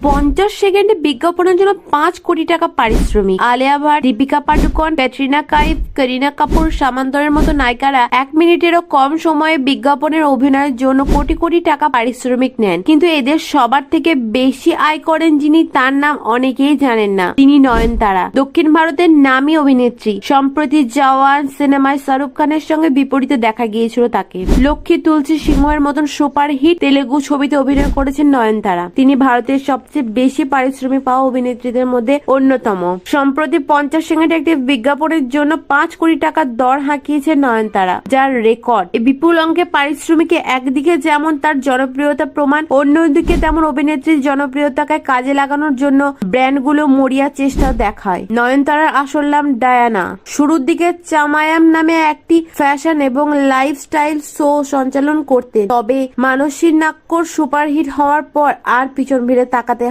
50 সেকেন্ডে বিজ্ঞাপনের জন্য 5 কোটি টাকা পারিশ্রমিক। আলিয়া ভাট, দীপিকা পাডুকোন, ক্যাটরিনা কাইফ, করিনা কাপুর, সামান্তরের মতো নায়িকারা 1 মিনিটেরও কম সময়ে বিজ্ঞাপনের অভিনয়ের জন্য কোটি কোটি টাকা পারিশ্রমিক নেন। কিন্তু এদের সবার থেকে বেশি আয় করেন যিনি, তার নাম অনেকেই জানেন না। তিনি নয়নতারা, দক্ষিণ ভারতের নামী অভিনেত্রী। সম্প্রতি জওয়ান সিনেমায় শাহরুখ খানের সঙ্গে বিপরীতে দেখা গিয়েছিল তাকে। লক্ষ্মী, তুলসী, সিংহের মতন সুপারহিট তেলেগু ছবিতে অভিনয় করেছেন নয়নতারা। তিনি ভারতের সবচেয়ে বেশি পারিশ্রমিক পাওয়া অভিনেত্রীদের মধ্যে অন্যতম। সম্প্রতি 50 সেকেন্ডে একটি বিজ্ঞাপনের জন্য 5 কোটি টাকার দর হাঁকিয়েছে নয়নতারা, যার রেকর্ড। এই বিপুল অঙ্কের পারিশ্রমিকে একদিকে যেমন তার জনপ্রিয়তা প্রমাণ, অন্যদিকে তেমন অভিনেত্রীর জনপ্রিয়তাকে কাজে লাগানোর জন্য ব্র্যান্ডগুলো মরিয়া চেষ্টা দেখায়। নয়নতারার আসল নাম ডায়ানা। শুরুর দিকে চামায়াম নামে একটি ফ্যাশন এবং লাইফস্টাইল শো সঞ্চালন করতেন, তবে মানসী নাক্কর সুপারহিট হওয়ার পর আর পিছন ফিরে তাকাতে